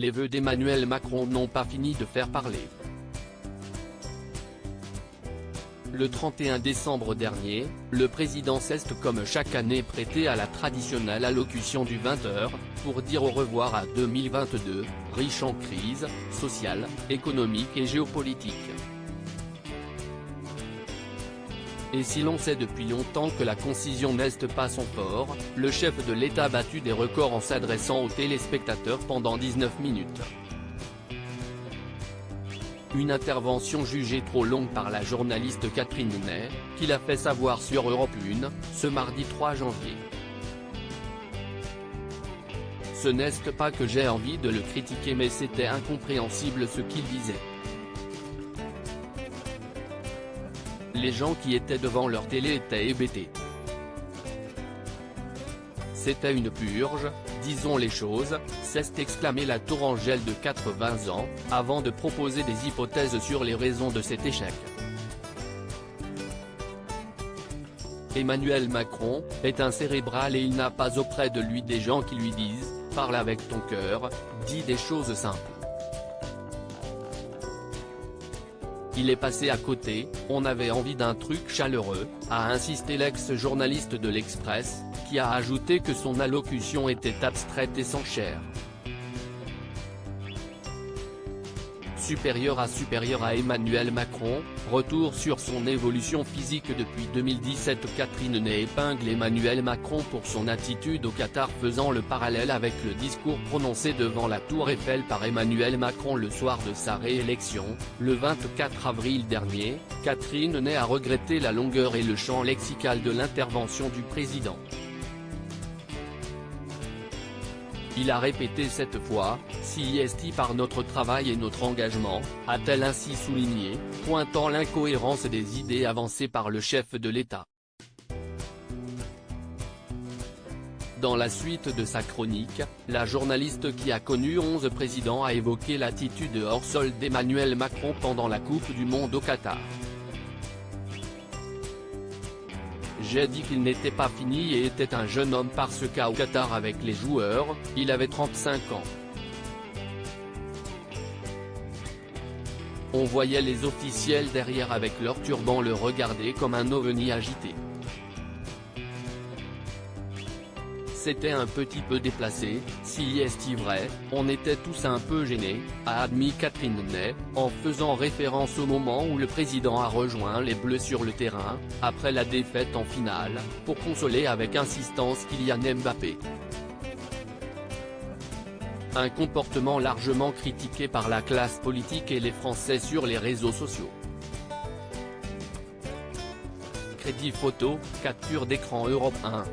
les vœux d'Emmanuel Macron n'ont pas fini de faire parler. Le 31 décembre dernier, le président s'est comme chaque année prêté à la traditionnelle allocution du 20h, pour dire au revoir à 2022, riche en crises, sociales, économiques et géopolitiques. Et si l'on sait depuis longtemps que la concision n'est pas son fort, le chef de l'État a battu des records en s'adressant aux téléspectateurs pendant 19 minutes. Une intervention jugée trop longue par la journaliste Catherine Ney, qui l'a fait savoir sur Europe 1, ce mardi 3 janvier. Ce n'est pas que j'ai envie de le critiquer, mais c'était incompréhensible ce qu'il disait. Les gens qui étaient devant leur télé étaient hébétés. C'était une purge, disons les choses, s'est exclamé la tourangelle de 80 ans, avant de proposer des hypothèses sur les raisons de cet échec. Emmanuel Macron est un cérébral et il n'a pas auprès de lui des gens qui lui disent « parle avec ton cœur, dis des choses simples ». Il est passé à côté, on avait envie d'un truc chaleureux, a insisté l'ex-journaliste de l'Express, qui a ajouté que son allocution était abstraite et sans chair. Supérieur à Emmanuel Macron, retour sur son évolution physique depuis 2017. Catherine Ney épingle Emmanuel Macron pour son attitude au Qatar, faisant le parallèle avec le discours prononcé devant la Tour Eiffel par Emmanuel Macron le soir de sa réélection, le 24 avril dernier. Catherine Ney a regretté la longueur et le champ lexical de l'intervention du président. Il a répété cette fois, si est par notre travail et notre engagement, a-t-elle ainsi souligné, pointant l'incohérence des idées avancées par le chef de l'État. Dans la suite de sa chronique, la journaliste qui a connu 11 présidents a évoqué l'attitude hors sol d'Emmanuel Macron pendant la Coupe du Monde au Qatar. J'ai dit qu'il n'était pas fini et était un jeune homme parce qu'au Qatar avec les joueurs, il avait 35 ans. On voyait les officiels derrière avec leur turban le regarder comme un ovni agité. C'était un petit peu déplacé, si est vrai, on était tous un peu gênés, a admis Catherine Ney, en faisant référence au moment où le président a rejoint les Bleus sur le terrain, après la défaite en finale, pour consoler avec insistance Kylian Mbappé. Un comportement largement critiqué par la classe politique et les Français sur les réseaux sociaux. Crédit photo, capture d'écran Europe 1.